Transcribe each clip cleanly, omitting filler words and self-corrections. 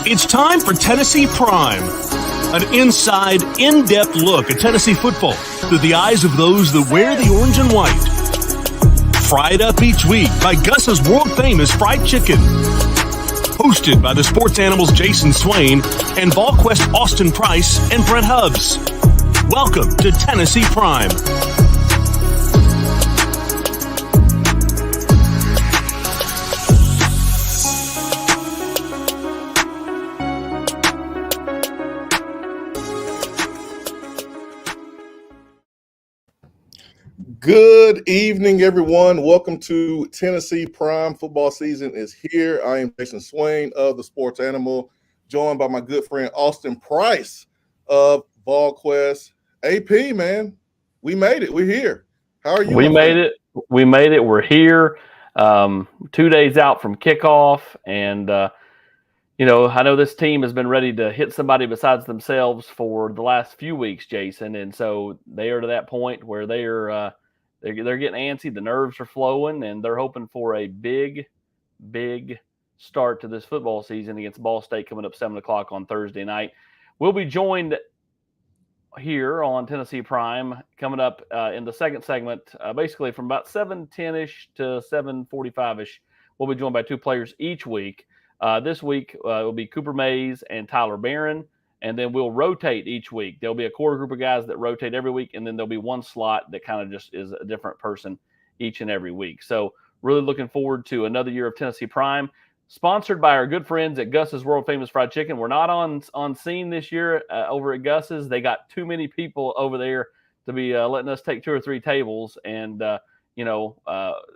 It's time for Tennessee Prime, an inside, in-depth look at Tennessee football through the eyes of those that wear the orange and white. Fried up each week by Gus's world-famous fried chicken. Hosted by the sports animals Jason Swain and Volquest Austin Price and Brent Hubbs. Welcome to Tennessee Prime. Good evening, everyone. Welcome to Tennessee Prime. Football season is here. I am Jason Swain of the Sports Animal, joined by my good friend Austin Price of Volquest. AP, man, we made it. We're here. How are you? We made it. We're here. 2 days out from kickoff, and I know this team has been ready to hit somebody besides themselves for the last few weeks, Jason, and so they are to that point where they're getting antsy. The nerves are flowing, and they're hoping for a big start to this football season against Ball State coming up 7 o'clock on Thursday night. We'll be joined here on Tennessee Prime coming up in the second segment, basically from about 7:10-ish to 7:45-ish. We'll be joined by two players each week. This week will be Cooper Mays and Tyler Barron, and then we'll rotate each week. There'll be a core group of guys that rotate every week, and then there'll be one slot that kind of just is a different person each and every week. So really looking forward to another year of Tennessee Prime, sponsored by our good friends at Gus's World Famous Fried Chicken. We're not on scene this year over at Gus's. They got too many people over there to be letting us take 2 or 3 tables, and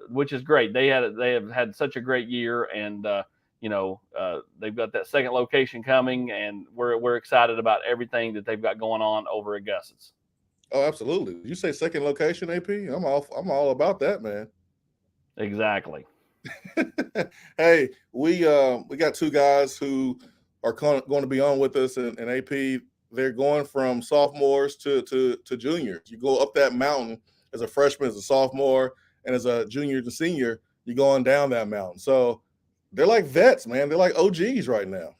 which is great. They have had such a great year, and they've got that second location coming, and we're excited about everything that they've got going on over at Gus's. Oh, absolutely. You say second location, AP? I'm all about that, man. Exactly. Hey, we got two guys who are going to be on with us, and AP, they're going from sophomores to juniors. You go up that mountain as a freshman, as a sophomore, and as a junior to senior, you're going down that mountain. So they're like vets, man. They're like OGs right now.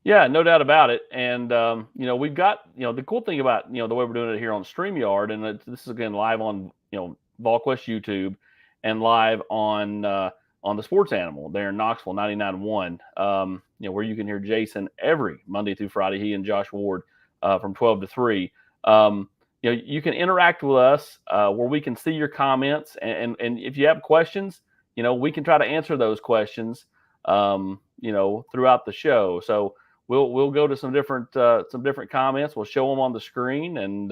Yeah, no doubt about it. And, we've got, the cool thing about, the way we're doing it here on StreamYard, and this is, again, live on, Volquest YouTube and live on the Sports Animal there in Knoxville, 99.1, where you can hear Jason every Monday through Friday, he and Josh Ward from 12 to 3. You can interact with us where we can see your comments. And if you have questions, we can try to answer those questions, throughout the show. So we'll go to some different comments. We'll show them on the screen, and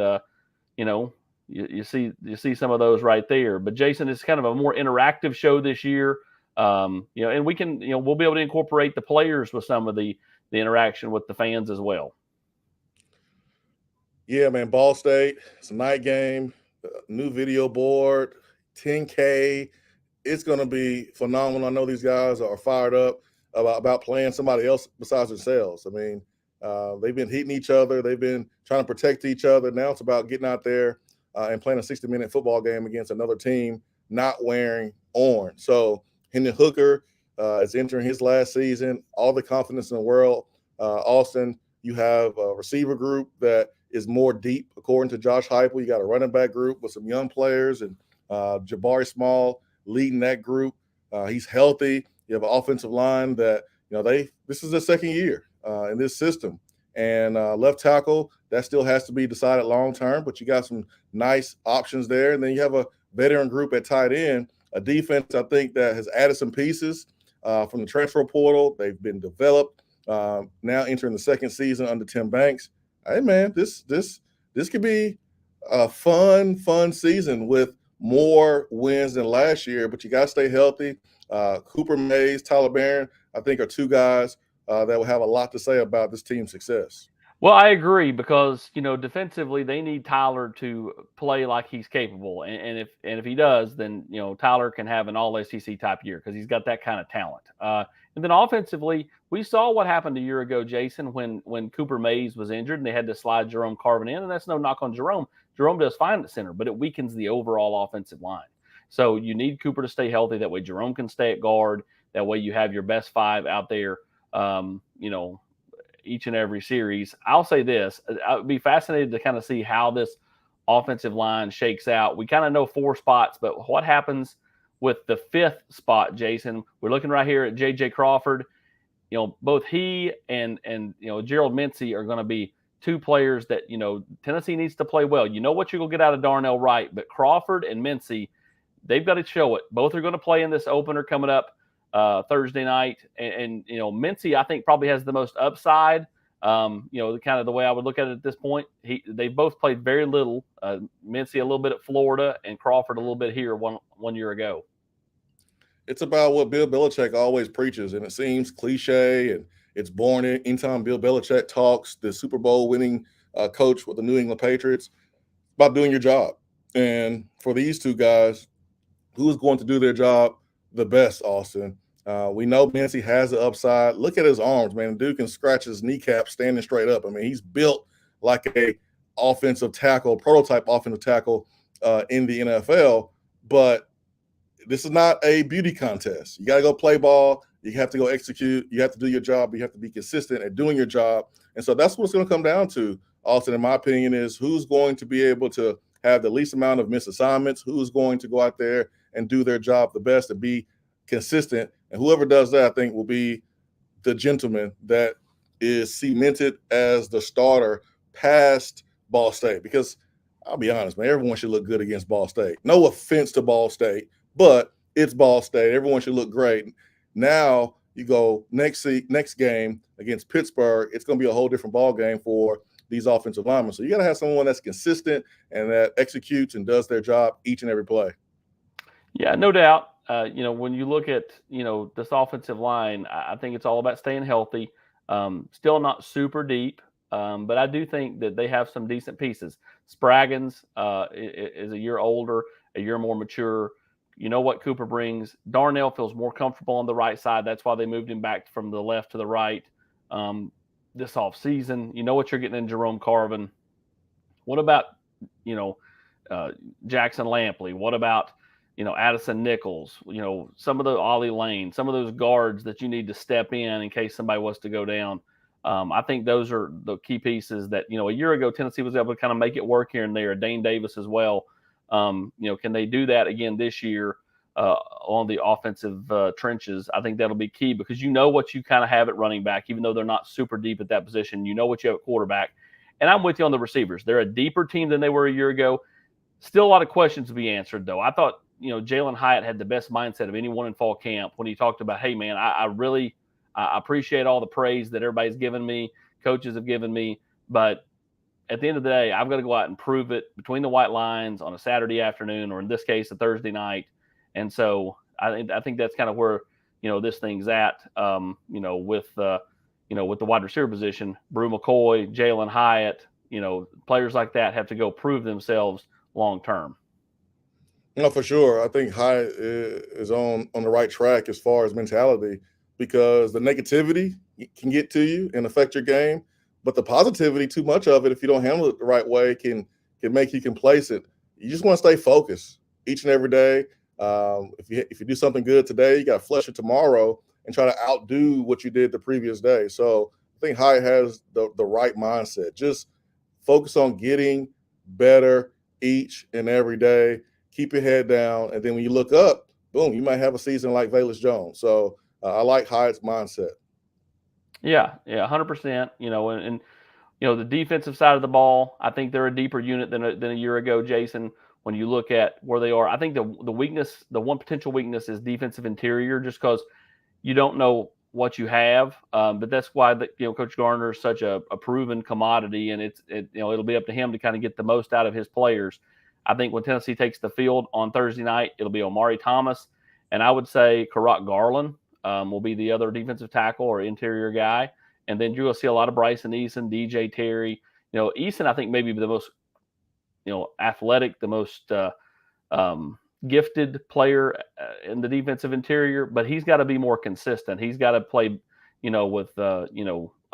you see some of those right there. But Jason, it's kind of a more interactive show this year, and we can we'll be able to incorporate the players with some of the interaction with the fans as well. Yeah, man. Ball State, it's a night game, new video board, 10K. It's going to be phenomenal. I know these guys are fired up about playing somebody else besides themselves. I mean, they've been hitting each other. They've been trying to protect each other. Now it's about getting out there and playing a 60-minute football game against another team not wearing orange. So Hendon Hooker is entering his last season. All the confidence in the world. Austin, you have a receiver group that is more deep, according to Josh Heupel. You got a running back group with some young players, and Jabari Small leading that group. He's healthy. You have an offensive line that, this is their second year in this system. And left tackle, that still has to be decided long-term, but you got some nice options there. And then you have a veteran group at tight end, a defense, I think, that has added some pieces from the transfer portal. They've been developed, now entering the second season under Tim Banks. Hey, man, this could be a fun season with more wins than last year, but you got to stay healthy. Cooper Mays, Tyler Barron, I think, are two guys that will have a lot to say about this team's success. Well, I agree because defensively they need Tyler to play like he's capable, and if he does, then Tyler can have an All SEC type year because he's got that kind of talent. And then offensively, we saw what happened a year ago, Jason, when Cooper Mays was injured and they had to slide Jerome Carvin in, and that's no knock on Jerome. Jerome does fine at center, but it weakens the overall offensive line. So you need Cooper to stay healthy. That way Jerome can stay at guard. That way you have your best five out there. Each and every series. I'll say this: I would be fascinated to kind of see how this offensive line shakes out. We kind of know 4 spots, but what happens with the 5th spot, Jason? We're looking right here at J.J. Crawford. Both he and Gerald Mincey are going to be 2 players that Tennessee needs to play well. You know what you're going to get out of Darnell Wright, but Crawford and Mincey, they've got to show it. Both are going to play in this opener coming up Thursday night, and Mincey I think probably has the most upside. Kind of the way I would look at it at this point. They both played very little. Mincey a little bit at Florida, and Crawford a little bit here one year ago. It's about what Bill Belichick always preaches, and it seems cliche, and it's born in anytime Bill Belichick talks. The Super Bowl winning coach with the New England Patriots, about doing your job. And for these 2 guys, who is going to do their job the best, Austin? We know Mincey has the upside. Look at his arms, man. The dude can scratch his kneecap standing straight up. I mean, he's built like a offensive tackle, prototype offensive tackle in the NFL. But this is not a beauty contest. You got to go play ball. You have to go execute. You have to do your job. You have to be consistent at doing your job. And so that's what it's going to come down to, Austin, in my opinion, is who's going to be able to have the least amount of missed assignments, who's going to go out there and do their job the best and be consistent. And whoever does that, I think, will be the gentleman that is cemented as the starter past Ball State. Because I'll be honest, man, everyone should look good against Ball State. No offense to Ball State, but it's Ball State. Everyone should look great. Now you go next game against Pittsburgh, it's going to be a whole different ball game for these offensive linemen. So you got to have someone that's consistent and that executes and does their job each and every play. Yeah, no doubt. When you look at, this offensive line, I think it's all about staying healthy. Still not super deep, but I do think that they have some decent pieces. Spraggins is a year older, a year more mature. You know what Cooper brings. Darnell feels more comfortable on the right side. That's why they moved him back from the left to the right this offseason. You know what you're getting in Jerome Carvin. What about, Jackson Lampley? What about, Addison Nichols? Some of the Ollie Lane, some of those guards that you need to step in case somebody was to go down. I think those are the key pieces that, a year ago, Tennessee was able to kind of make it work here and there. Dane Davis as well. Can they do that again this year on the offensive trenches? I think that'll be key because what you kind of have at running back, even though they're not super deep at that position. You know what you have at quarterback. And I'm with you on the receivers. They're a deeper team than they were a year ago. Still a lot of questions to be answered, though. I thought, Jalen Hyatt had the best mindset of anyone in fall camp when he talked about, hey, man, I really appreciate all the praise that everybody's given me, coaches have given me, but at the end of the day, I've got to go out and prove it between the white lines on a Saturday afternoon, or in this case, a Thursday night. And so I think that's kind of where, this thing's at, with the wide receiver position. Brew McCoy, Jalen Hyatt, players like that have to go prove themselves long term. No, for sure. I think Hyatt is on the right track as far as mentality, because the negativity can get to you and affect your game. But the positivity, too much of it, if you don't handle it the right way, can make you complacent. You just want to stay focused each and every day. If you do something good today, you got to flush it tomorrow and try to outdo what you did the previous day. So I think Hyatt has the right mindset. Just focus on getting better each and every day. Keep your head down, and then when you look up, boom, you might have a season like Velus Jones. So I like Hyatt's mindset. Yeah, 100%. And the defensive side of the ball, I think they're a deeper unit than a year ago, Jason. When you look at where they are, I think the weakness, the one potential weakness, is defensive interior, just because you don't know what you have. But that's why Coach Garner is such a proven commodity, and it'll be up to him to kind of get the most out of his players. I think when Tennessee takes the field on Thursday night, it'll be Omari Thomas, and I would say Karak Garland will be the other defensive tackle or interior guy. And then you're going to see a lot of Bryson Eason, DJ Terry. Eason, I think, maybe the most, athletic, the most gifted player in the defensive interior, but he's got to be more consistent. He's got to play, with, a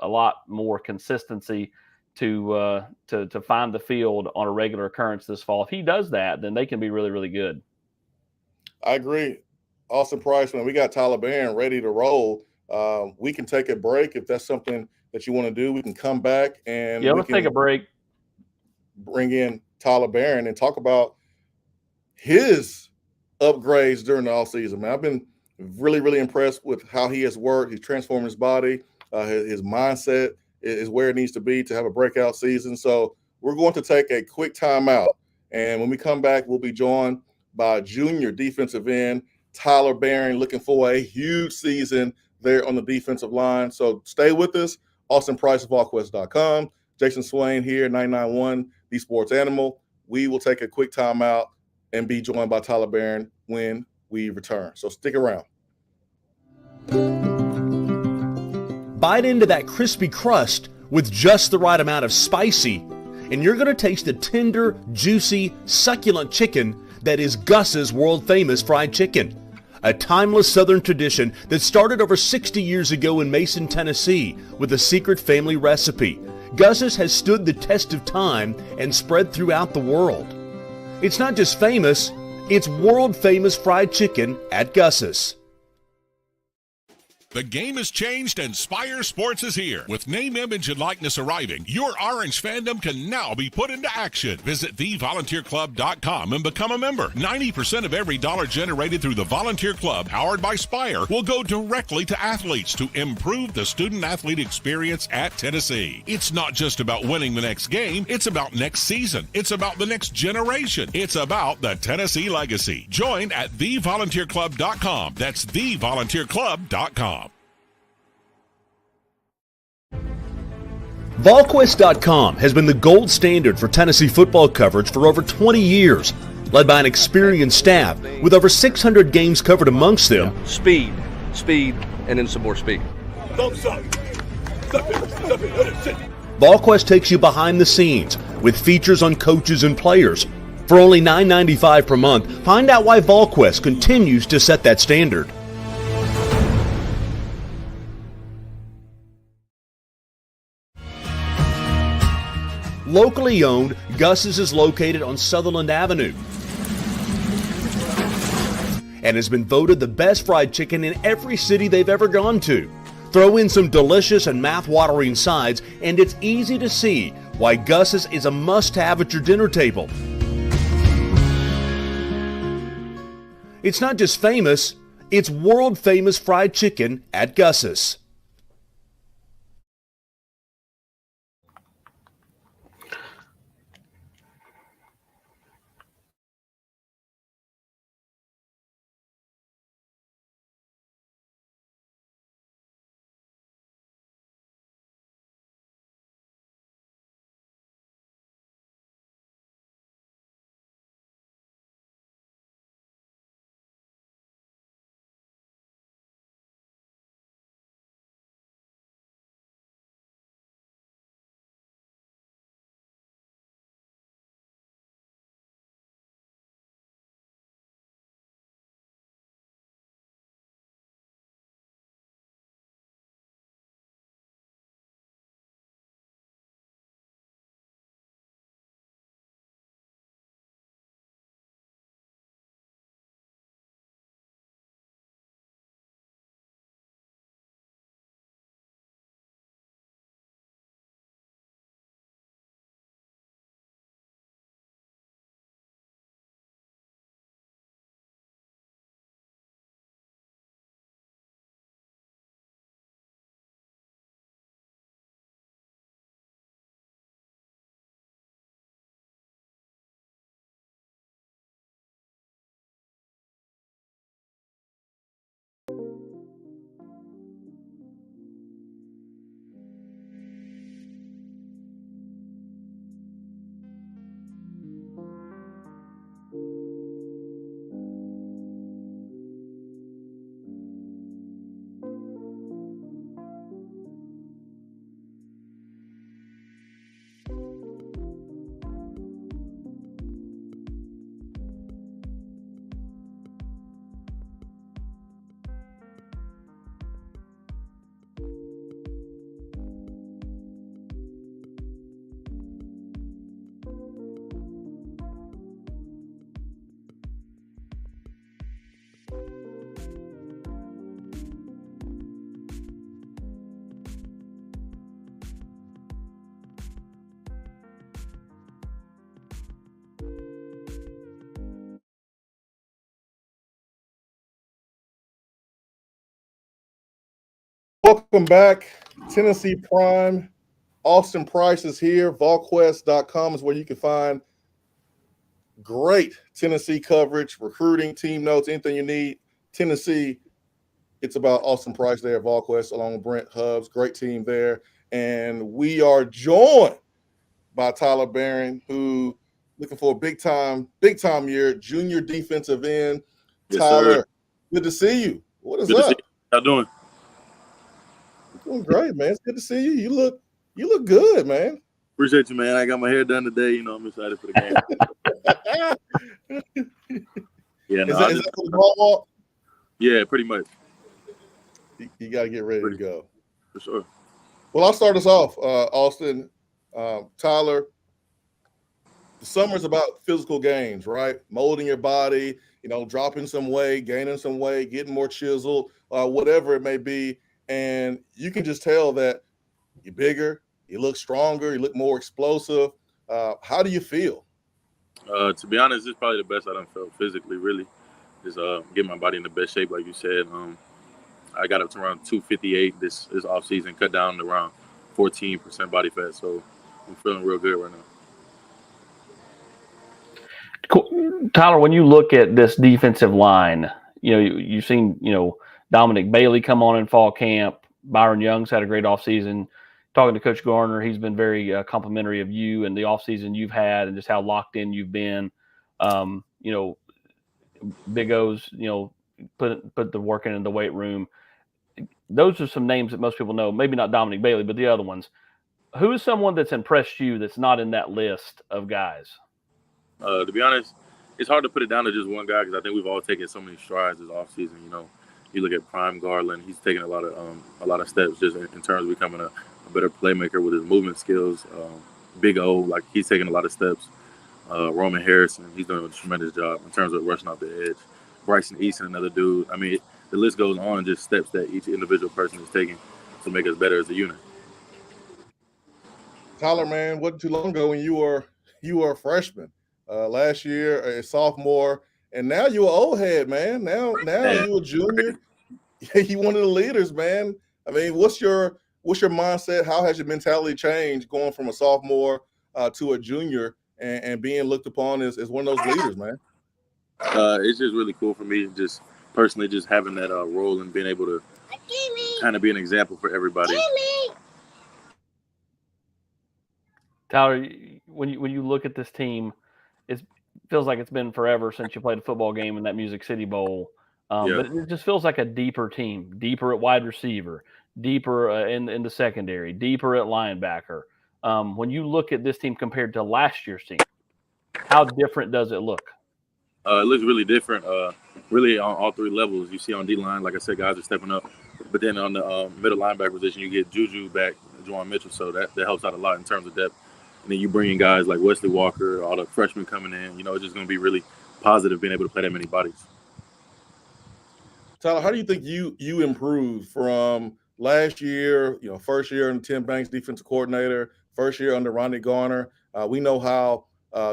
lot more consistency to find the field on a regular occurrence this fall. If he does that, then they can be really, really good. I agree. Austin Price, man, we got Tyler Barron ready to roll. We can take a break if that's something that you want to do. We can come back and let's take a break. Bring in Tyler Barron and talk about his upgrades during the offseason. Man, I've been really, really impressed with how he has worked. He's transformed his body. His mindset is where it needs to be to have a breakout season. So we're going to take a quick timeout. And when we come back, we'll be joined by junior defensive end Tyler Barron, looking for a huge season there on the defensive line. So stay with us. Austin Price of Volquest.com. Jason Swain here, 991, The Sports Animal. We will take a quick timeout and be joined by Tyler Barron when we return. So stick around. Bite into that crispy crust with just the right amount of spicy, and you're going to taste the tender, juicy, succulent chicken that is Gus's world-famous fried chicken. A timeless Southern tradition that started over 60 years ago in Mason, Tennessee with a secret family recipe. Gus's has stood the test of time and spread throughout the world. It's not just famous, it's world-famous fried chicken at Gus's. The game has changed and Spire Sports is here. With name, image, and likeness arriving, your Orange fandom can now be put into action. Visit thevolunteerclub.com and become a member. 90% of every dollar generated through the Volunteer Club, powered by Spire, will go directly to athletes to improve the student-athlete experience at Tennessee. It's not just about winning the next game. It's about next season. It's about the next generation. It's about the Tennessee legacy. Join at thevolunteerclub.com. That's thevolunteerclub.com. Volquest.com has been the gold standard for Tennessee football coverage for over 20 years, led by an experienced staff with over 600 games covered amongst them. Speed, and then some more speed. Volquest takes you behind the scenes with features on coaches and players. For only $9.95 per month, find out why Volquest continues to set that standard. Locally owned, Gus's is located on Sutherland Avenue and has been voted the best fried chicken in every city they've ever gone to. Throw in some delicious and mouth-watering sides, and it's easy to see why Gus's is a must-have at your dinner table. It's not just famous, it's world-famous fried chicken at Gus's. welcome back. Tennessee Prime. Austin Price is here. Volquest.com is where you can find great Tennessee coverage, recruiting, team notes, anything you need. Tennessee, it's about Austin Price there at Volquest along with Brent Hubbs. Great team there. And we are joined by Tyler Barron, who looking for a big time year, junior defensive end. Yes, Tyler, sir. good to see you. What is Good to see up? you. How doing? Doing great, man. It's good to see you. You look good, man. Appreciate you, man. I got my hair done today. You know, I'm excited for the game. Yeah, no, Is that for the ball walk? Yeah, pretty much. You got to get ready to go. For sure. Well, I'll start us off, Austin. Tyler, the summer's about physical gains, right? Molding your body, dropping some weight, gaining some weight, getting more chiseled, whatever it may be. And you can just tell that you're bigger, you look stronger, you look more explosive. How do you feel? To be honest, it's probably the best I done felt physically, really. Just get my body in the best shape, like you said. I got up to around 258 this offseason, cut down to around 14% body fat. So I'm feeling real good right now. Cool. Tyler, when you look at this defensive line, you've seen, Dominic Bailey come on in fall camp. Byron Young's had a great offseason. Talking to Coach Garner, he's been very complimentary of you and the offseason you've had and just how locked in you've been. Big O's, put the work in the weight room. Those are some names that most people know. Maybe not Dominic Bailey, but the other ones. Who is someone that's impressed you that's not in that list of guys? To be honest, it's hard to put it down to just one guy because I think we've all taken so many strides this offseason. You look at Prime Garland; he's taken a lot of steps just in terms of becoming a better playmaker with his movement skills. Big O, like he's taking a lot of steps. Roman Harrison, he's doing a tremendous job in terms of rushing off the edge. Bryson Easton, another dude. I mean, the list goes on, just steps that each individual person is taking to make us better as a unit. Tyler, man, wasn't too long ago when you were a freshman. Last year, a sophomore, and now you're an old head, man. Now you're a junior. You one of the leaders, man. I mean, what's your mindset? How has your mentality changed going from a sophomore to a junior and being looked upon as one of those leaders, man? It's just really cool for me, just personally, just having that role and being able to kind of be an example for everybody. Tyler, when you look at this team, it feels like it's been forever since you played a football game in that Music City Bowl. But it just feels like a deeper team, deeper at wide receiver, deeper in the secondary, deeper at linebacker. When you look at this team compared to last year's team, how different does it look? It looks really different, really on all three levels. You see on D-line, like I said, guys are stepping up. But then on the middle linebacker position, you get Juju back, Juwan Mitchell, so that helps out a lot in terms of depth. And then you bring in guys like Wesley Walker, all the freshmen coming in. It's just going to be really positive being able to play that many bodies. Tyler, how do you think you improved from last year, first year under Tim Banks, defensive coordinator, first year under Ronnie Garner? We know how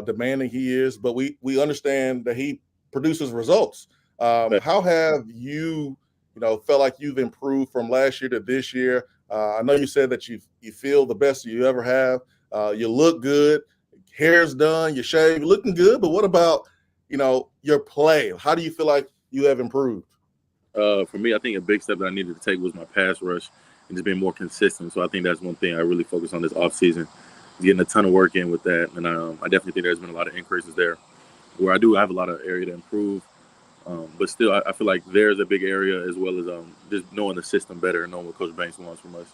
demanding he is, but we understand that he produces results. How have you, felt like you've improved from last year to this year? I know you said that you feel the best you ever have. You look good, hair's done, you shave, you're looking good. But what about, your play? How do you feel like you have improved? For me, I think a big step that I needed to take was my pass rush and just being more consistent. So I think that's one thing I really focused on this offseason, getting a ton of work in with that. And I definitely think there's been a lot of increases there where I do have a lot of area to improve. But still, I feel like there's a big area as well as just knowing the system better and knowing what Coach Banks wants from us.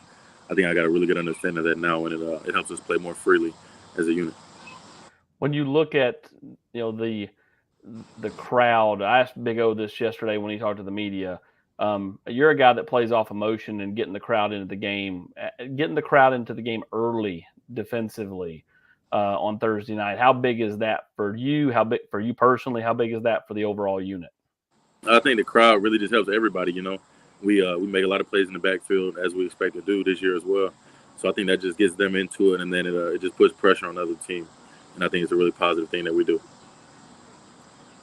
I think I got a really good understanding of that now, and it helps us play more freely as a unit. When you look at the crowd, I asked Big O this yesterday when he talked to the media. You're a guy that plays off emotion and getting the crowd into the game early defensively on Thursday night. How big is that for you? How big for you personally? How big is that for the overall unit? I think the crowd really just helps everybody. We make a lot of plays in the backfield as we expect to do this year as well. So I think that just gets them into it, and then it just puts pressure on the other team. And I think it's a really positive thing that we do.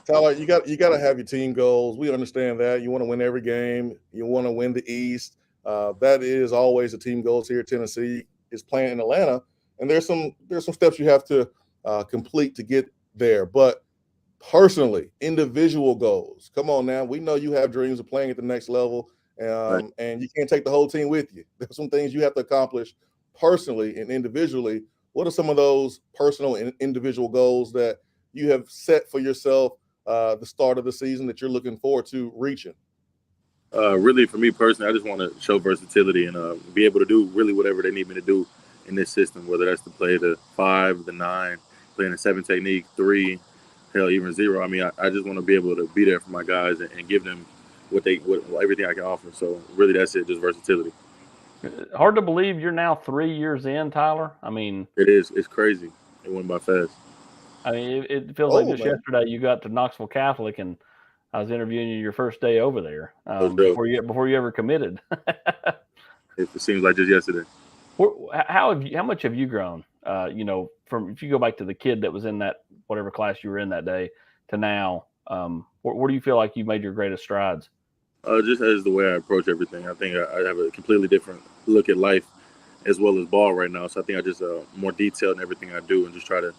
Tyler, you got to have your team goals. We understand that. You want to win every game. You want to win the East. That is always the team goals here at Tennessee, is playing in Atlanta. And there's some steps you have to complete to get there. But personally, individual goals. Come on now. We know you have dreams of playing at the next level, Right. and you can't take the whole team with you. There's some things you have to accomplish personally and individually. What are some of those personal and individual goals that you have set for yourself the start of the season that you're looking forward to reaching? Really, for me personally, I just want to show versatility and be able to do really whatever they need me to do in this system, whether that's to play the 5, the 9, playing the 7 technique, 3, hell, even 0. I mean, I just want to be able to be there for my guys and give them what everything I can offer. So really, that's it, just versatility. Hard to believe you're now 3 years in, Tyler. I mean, It is. It's crazy. It went by fast. I mean, it feels like just yesterday you got to Knoxville Catholic, and I was interviewing you your first day over there before you ever committed. It seems like just yesterday. How much have you grown? From if you go back to the kid that was in that whatever class you were in that day to now, where do you feel like you've made your greatest strides? Just as the way I approach everything. I think I have a completely different look at life as well as ball right now. So I think I just more detailed in everything I do and just try to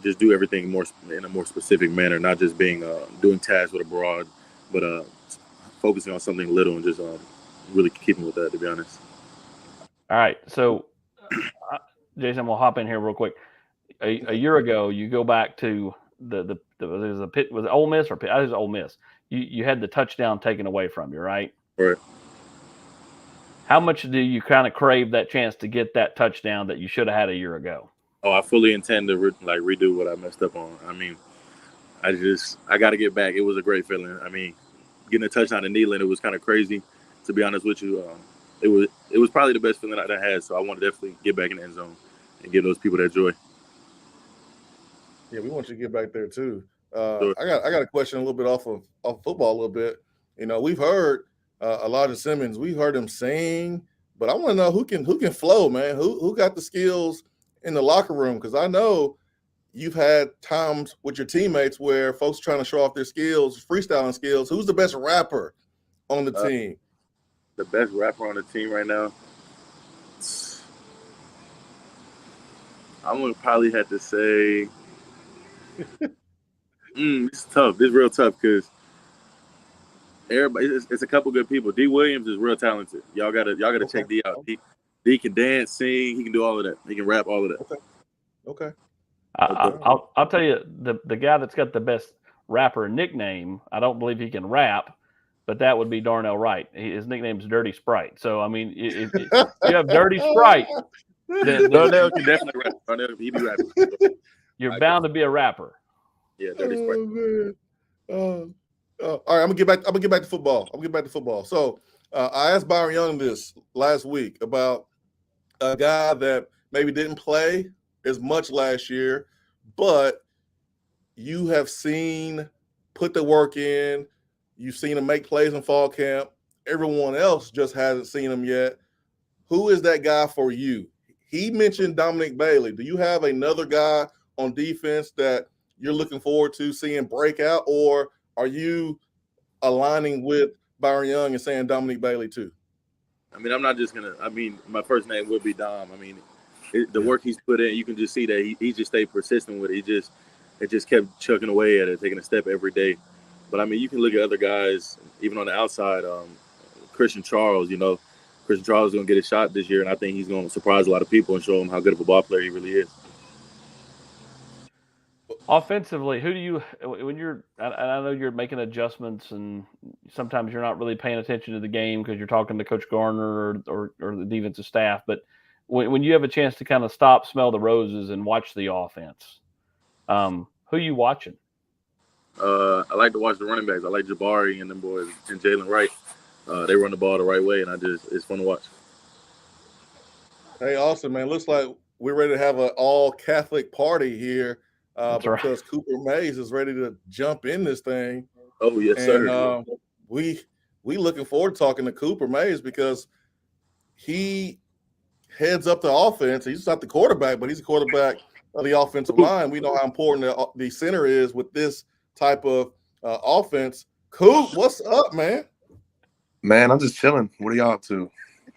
just do everything more in a more specific manner, not just being doing tasks with a broad, but focusing on something little and just really keeping with that, to be honest. All right. So, Jason, we'll hop in here real quick. A year ago, you go back to was it Ole Miss or Pitt? I think it was Ole Miss. You had the touchdown taken away from you, right? Right. How much do you kind of crave that chance to get that touchdown that you should have had a year ago? Oh, I fully intend to redo what I messed up on. I mean, I got to get back. It was a great feeling. I mean, getting a touchdown in Neyland, it was kind of crazy, to be honest with you. It was probably the best feeling I had. So I want to definitely get back in the end zone and give those people that joy. Yeah, we want you to get back there too. Sure. I got a question a little bit off football a little bit. We've heard Elijah Simmons. We've heard him sing, but I want to know who can flow, man. Who got the skills in the locker room? Because I know you've had times with your teammates where folks trying to show off their skills, freestyling skills. Who's the best rapper on the team? The best rapper on the team right now, I'm gonna probably have to say. It's tough. This is real tough because everybody. It's a couple good people. D. Williams is real talented. Y'all gotta check D out. D can dance, sing. He can do all of that. He can rap all of that. Okay. I'll tell you the guy that's got the best rapper nickname. I don't believe he can rap, but that would be Darnell Wright. His nickname is Dirty Sprite. So I mean, if you have Dirty Sprite, then Darnell can definitely rap. Darnell, he be rapping. You're bound to be a rapper. Yeah, Dirty Sprite. All right, I'm gonna get back to football. So I asked Byron Young this last week about a guy that maybe didn't play as much last year, but you have seen put the work in. You've seen him make plays in fall camp. Everyone else just hasn't seen him yet. Who is that guy for you? He mentioned Dominic Bailey. Do you have another guy on defense that you're looking forward to seeing break out, or are you aligning with Byron Young and saying Dominic Bailey too? I mean, I'm not just gonna. I mean, my first name would be Dom. I mean, the work he's put in, you can just see that he just stayed persistent with it. It just kept chugging away at it, taking a step every day. But I mean, you can look at other guys, even on the outside. Christian Charles, Christian Charles is gonna get a shot this year, and I think he's gonna surprise a lot of people and show them how good of a ball player he really is. Offensively, who do you when you're? I know you're making adjustments, and sometimes you're not really paying attention to the game because you're talking to Coach Garner or the defensive staff. But when you have a chance to kind of stop, smell the roses, and watch the offense, who are you watching? I like to watch the running backs. I like Jabari and them boys and Jalen Wright. They run the ball the right way, and it's fun to watch. Hey, awesome, man. Looks like we're ready to have an all-Catholic party here because right. Cooper Mays is ready to jump in this thing. Oh, yes, sir. We looking forward to talking to Cooper Mays because he heads up the offense. He's not the quarterback, but he's a quarterback of the offensive line. We know how important the center is with this type of offense. Coop, what's up, man? Man, I'm just chilling. What are y'all up to?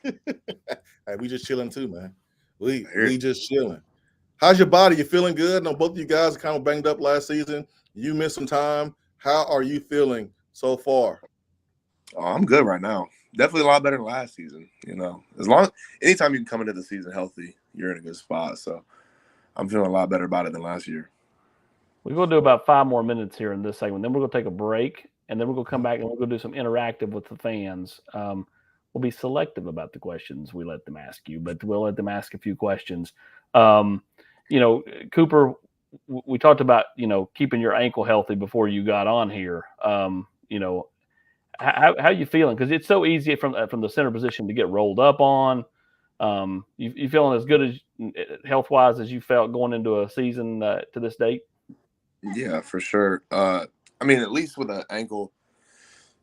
Hey, we just chilling too, man. We just chilling. How's your body? You feeling good? I know both of you guys are kind of banged up last season. You missed some time. How are you feeling so far? Oh, I'm good right now. Definitely a lot better than last season. Anytime you can come into the season healthy, you're in a good spot. So I'm feeling a lot better about it than last year. We're going to do about 5 more minutes here in this segment. Then we're going to take a break, and then we're going to come back and we're going to do some interactive with the fans. We'll be selective about the questions we let them ask you, but we'll let them ask a few questions. Cooper, we talked about, keeping your ankle healthy before you got on here. How you feeling? Because it's so easy from the center position to get rolled up on. You feeling as good as health-wise as you felt going into a season to this date? Yeah, for sure. At least with an ankle,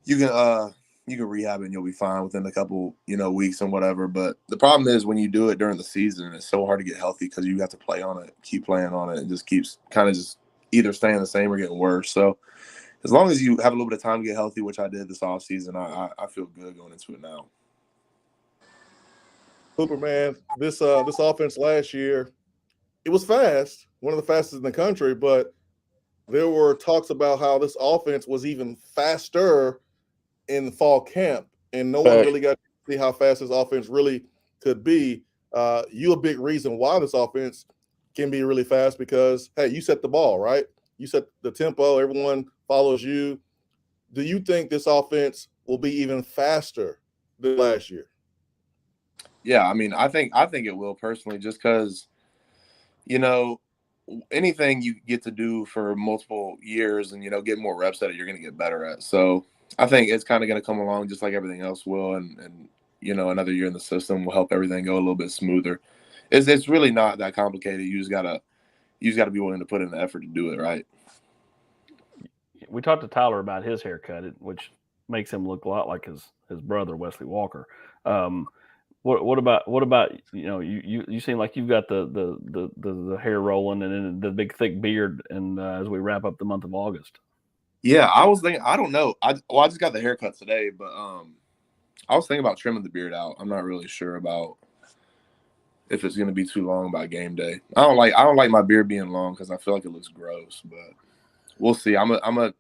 you can rehab and you'll be fine within a couple, weeks and whatever. But the problem is when you do it during the season, it's so hard to get healthy because you have to play on it, keep playing on it, and just keeps kind of just either staying the same or getting worse. So as long as you have a little bit of time to get healthy, which I did this offseason, I feel good going into it now. Cooper, man, this offense last year, it was fast, one of the fastest in the country, but there were talks about how this offense was even faster in the fall camp, and no one really got to see how fast this offense really could be. You a big reason why this offense can be really fast because, hey, you set the ball, right? You set the tempo, everyone follows you. Do you think this offense will be even faster than last year? Yeah, I think it will personally, just because, anything you get to do for multiple years and, get more reps at it, you're going to get better at. So I think it's kind of going to come along just like everything else will. And another year in the system will help everything go a little bit smoother. It's really not that complicated. You just gotta be willing to put in the effort to do it, right? We talked to Tyler about his haircut, which makes him look a lot like his brother, Wesley Walker. What about you seem like you've got the hair rolling and then the big thick beard, and as we wrap up the month of August. Yeah, I was thinking. I don't know. I just got the haircut today, but I was thinking about trimming the beard out. I'm not really sure about if it's going to be too long by game day. I don't like my beard being long because I feel like it looks gross. But we'll see. I'm gonna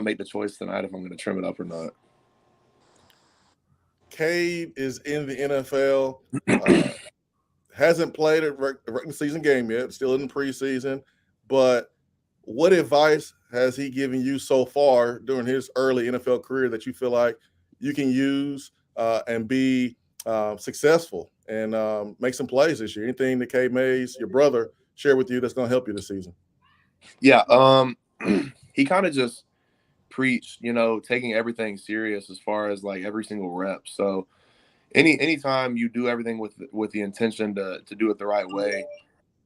make the choice tonight if I'm going to trim it up or not. Cade is in the NFL. Hasn't played a regular season game yet. Still in the preseason. But what advice has he given you so far during his early NFL career that you feel like you can use and be successful and make some plays this year? Anything that Cade Mays, your brother, shared with you that's going to help you this season? Yeah, he kind of just preached, taking everything serious as far as like every single rep. So anytime you do everything with the intention to do it the right way,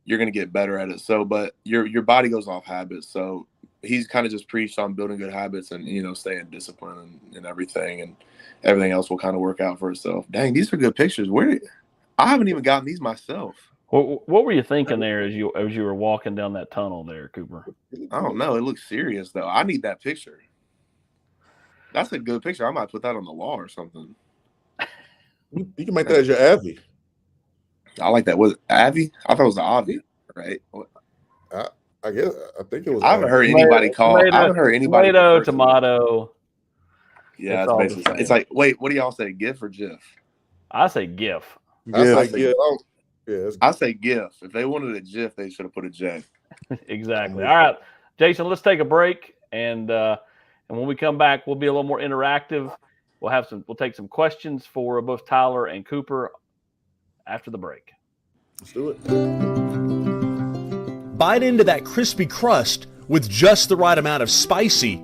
you're going to get better at it. So, but your body goes off habits. So he's kind of just preached on building good habits and, staying disciplined and everything, and everything else will kind of work out for itself. Dang, these are good pictures. I haven't even gotten these myself. What were you thinking there as you were walking down that tunnel there, Cooper? I don't know. It looks serious though. I need that picture. That's a good picture. I might put that on the wall or something. You can make that as your Avi. I like that. Was it Avi? I thought it was the Avi, right? I guess I think it was. I haven't heard anybody call. I haven't heard anybody. Tomato. Yeah, it's basically. It's like, wait, what do y'all say? GIF or GIF? I say GIF. I say GIF. Yeah, I say GIF. If they wanted a GIF, they should have put a J. Exactly. All right, Jason, let's take a break, and when we come back, we'll be a little more interactive. We'll take some questions for both Tyler and Cooper after the break. Let's do it. Bite into that crispy crust with just the right amount of spicy,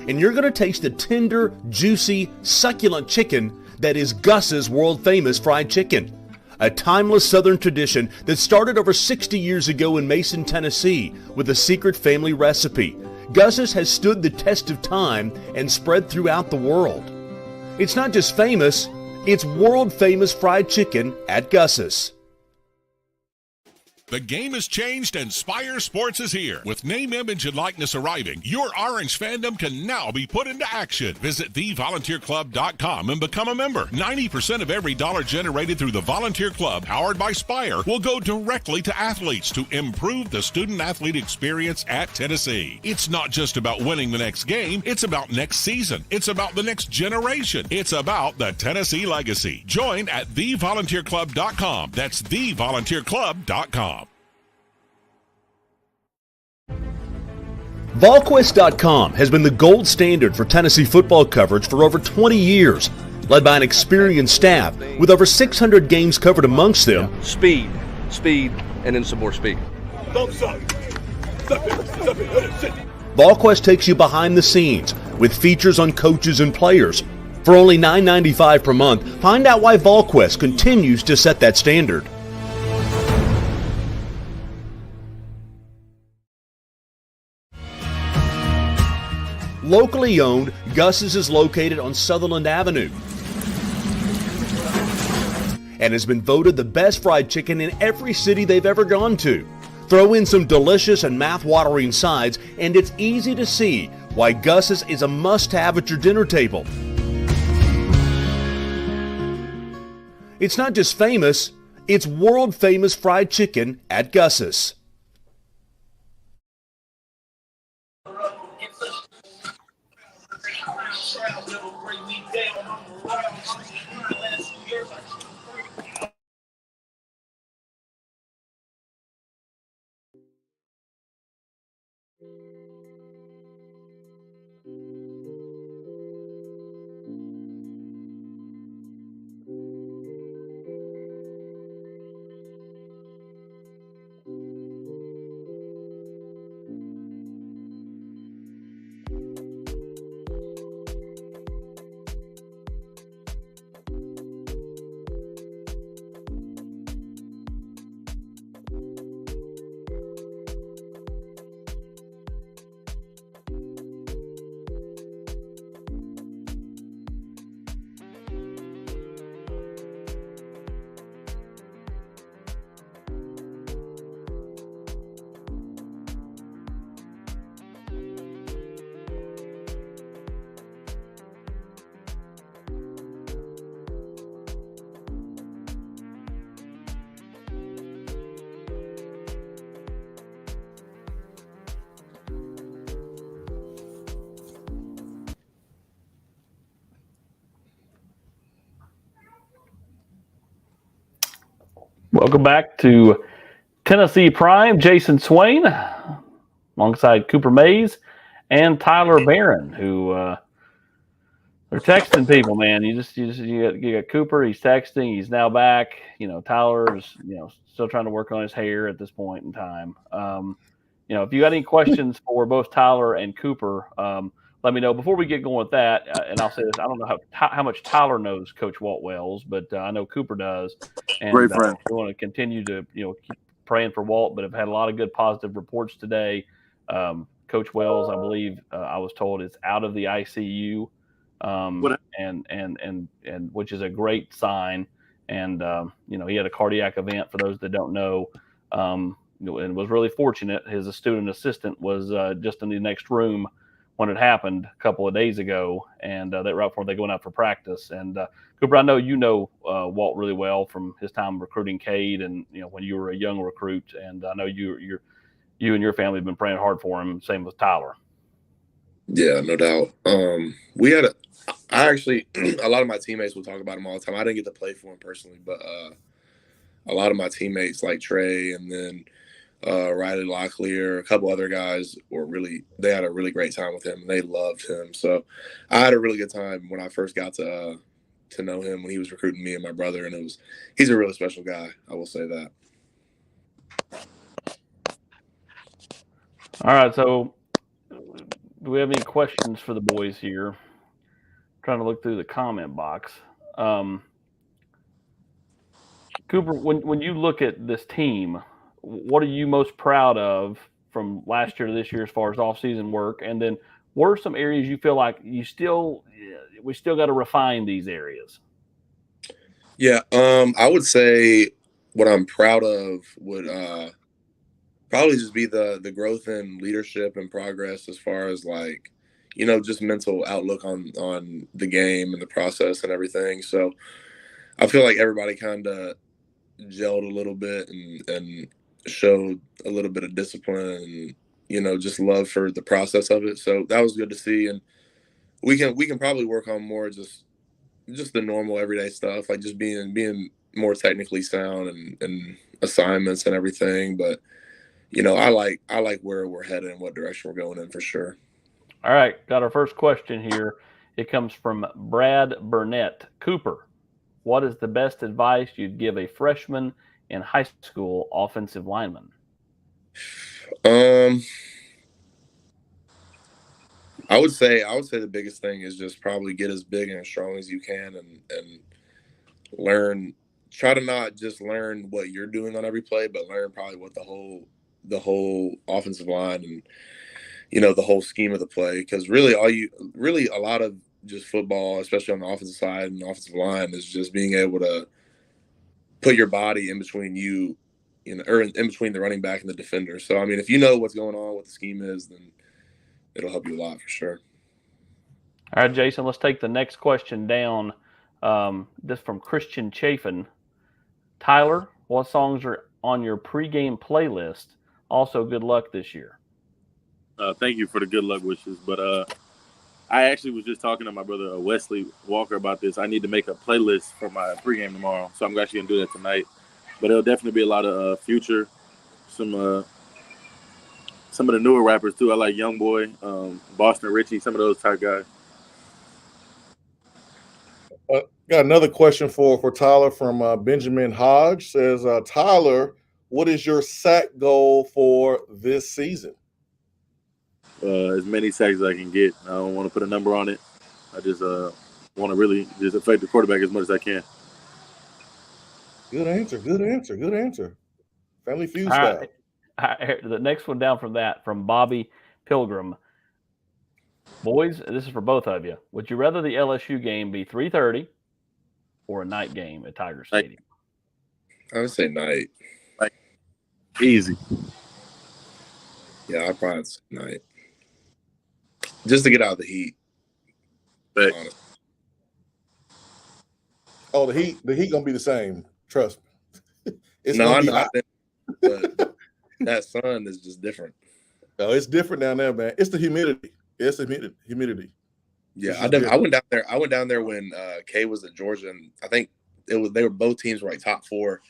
and you're going to taste the tender, juicy, succulent chicken that is Gus's world-famous fried chicken. A timeless Southern tradition that started over 60 years ago in Mason, Tennessee with a secret family recipe. Gus's has stood the test of time and spread throughout the world. It's not just famous, it's world-famous fried chicken at Gus's. The game has changed and Spire Sports is here. With name, image, and likeness arriving, your Orange fandom can now be put into action. Visit thevolunteerclub.com and become a member. 90% of every dollar generated through the Volunteer Club, powered by Spire, will go directly to athletes to improve the student-athlete experience at Tennessee. It's not just about winning the next game. It's about next season. It's about the next generation. It's about the Tennessee legacy. Join at thevolunteerclub.com. That's thevolunteerclub.com. Volquest.com has been the gold standard for Tennessee football coverage for over 20 years, led by an experienced staff with over 600 games covered amongst them. Speed, and then some more speed. Don't suck. Volquest takes you behind the scenes with features on coaches and players. For only $9.95 per month, find out why Volquest continues to set that standard. Locally owned, Gus's is located on Sutherland Avenue and has been voted the best fried chicken in every city they've ever gone to. Throw in some delicious and mouth-watering sides, and it's easy to see why Gus's is a must-have at your dinner table. It's not just famous, it's world-famous fried chicken at Gus's. Welcome back to Tennessee Prime. Jason Swain, alongside Cooper Mays and Tyler Barron, who they're texting people. Man, you got Cooper. He's texting. He's now back. Tyler's still trying to work on his hair at this point in time. If you got any questions for both Tyler and Cooper, let me know. Before we get going with that, and I'll say this: I don't know how much Tyler knows Coach Walt Wells, but I know Cooper does. And Great friend. we want to continue to keep praying for Walt, but have had a lot of good positive reports today. Coach Wells, I believe, I was told, is out of the ICU, and which is a great sign. And he had a cardiac event, for those that don't know, and was really fortunate. His student assistant was just in the next room when it happened a couple of days ago, and that right before they going out for practice. And Cooper, I know Walt really well from his time recruiting Cade, and when you were a young recruit, and I know you and your family have been praying hard for him. Same with Tyler. Yeah, no doubt. We had I actually a lot of my teammates will talk about him all the time. I didn't get to play for him personally, but a lot of my teammates like Trey and then Riley Locklear, a couple other guys they had a really great time with him, and they loved him. So I had a really good time when I first got to know him, when he was recruiting me and my brother, and he's a really special guy. I will say that. All right, so do we have any questions for the boys here? Trying to look through the comment box. Cooper, when you look at this team, what are you most proud of from last year to this year as far as off-season work? And then what are some areas you feel like we still got to refine these areas? Yeah, I would say what I'm proud of would Probably just be the growth in leadership and progress as far as like, just mental outlook on the game and the process and everything. So I feel like everybody kind of gelled a little bit and showed a little bit of discipline and, just love for the process of it. So that was good to see. And we can probably work on more just the normal everyday stuff, like just being more technically sound and assignments and everything. But I like where we're headed and what direction we're going in for sure. All right, got our first question here. It comes from Brad Burnett. Cooper, what is the best advice you'd give a freshman in high school offensive lineman? I would say the biggest thing is just probably get as big and as strong as you can and learn. Try to not just learn what you're doing on every play, but learn probably what the whole offensive line and the whole scheme of the play. Because really, a lot of just football, especially on the offensive side and the offensive line, is just being able to put your body in between or in between the running back and the defender. So I mean, if you know what's going on, what the scheme is, then it'll help you a lot for sure. All right, Jason, let's take the next question down. This from Christian Chafin. Tyler, what songs are on your pregame playlist? Also, good luck this year. Thank you for the good luck wishes. But I actually was just talking to my brother Wesley Walker about this. I need to make a playlist for my pregame tomorrow, so I'm actually going to do that tonight. But it'll definitely be a lot of Future, some of the newer rappers too. I like YoungBoy, Boston Richie, some of those type guys. Got another question for Tyler from Benjamin Hodge. Says, Tyler, what is your sack goal for this season? As many sacks as I can get. I don't want to put a number on it. I just want to really just affect the quarterback as much as I can. Good answer. Family Feud All style. right. The next one down from that, from Bobby Pilgrim. Boys, this is for both of you. Would you rather the LSU game be 3:30 or a night game at Tiger Stadium? I would say night. Easy. Yeah, I'd probably say night. Just to get out of the heat. But the heat gonna be the same. Trust me. I know. But that sun is just different. No, it's different down there, man. It's the humidity. It's the humidity. Yeah, I went down there. I went down there when Kay was at Georgia, and I think they were both teams were like top 4,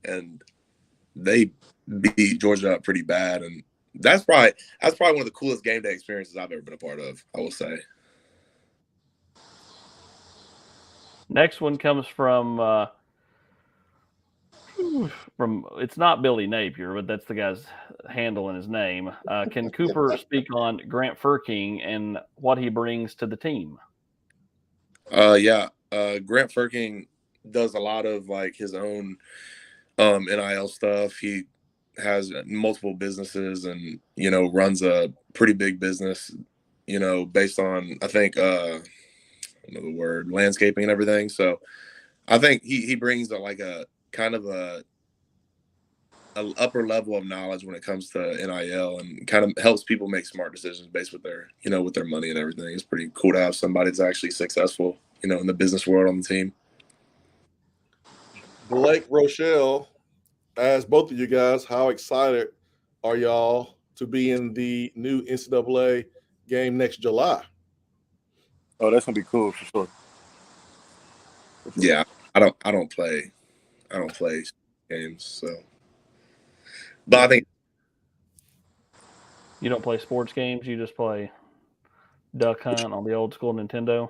and they beat Georgia up pretty bad. And that's probably one of the coolest game day experiences I've ever been a part of, I will say. Next one comes from it's not Billy Napier, but that's the guy's handle in his name. Can Cooper speak on Grant Furking and what he brings to the team? Yeah. Grant Furking does a lot of like his own NIL stuff. He has multiple businesses and, runs a pretty big business, based on, I think, I don't know the word, landscaping and everything. So I think he brings a kind of a upper level of knowledge when it comes to NIL and kind of helps people make smart decisions based with their, with their money and everything. It's pretty cool to have somebody that's actually successful, in the business world on the team. Blake Rochelle asked both of you guys, how excited are y'all to be in the new NCAA game next July? Oh, that's gonna be cool for sure. Yeah, I don't play games, so. But I think you don't play sports games. You just play Duck Hunt on the old school Nintendo.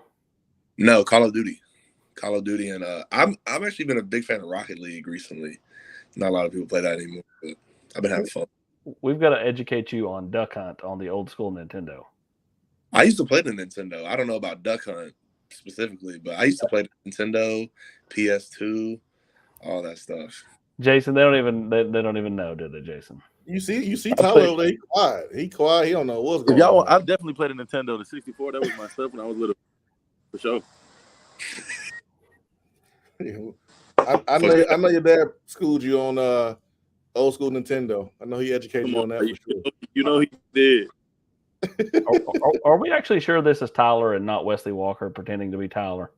No, Call of Duty, and I've actually been a big fan of Rocket League recently. Not a lot of people play that anymore, but I've been having fun. We've got to educate you on Duck Hunt on the old school Nintendo. I used to play the Nintendo. I don't know about Duck Hunt specifically, but I used to play the Nintendo, PS2, all that stuff. Jason, they don't even know, do they, Jason? You see Tyler over there, he quiet. He don't know what's going on. I've definitely played a Nintendo, the 64. That was my stuff when I was little, for sure. I know your dad schooled you on Old school Nintendo. I know he educated you on that for sure. You know he did. Are we actually sure this is Tyler and not Wesley Walker pretending to be Tyler?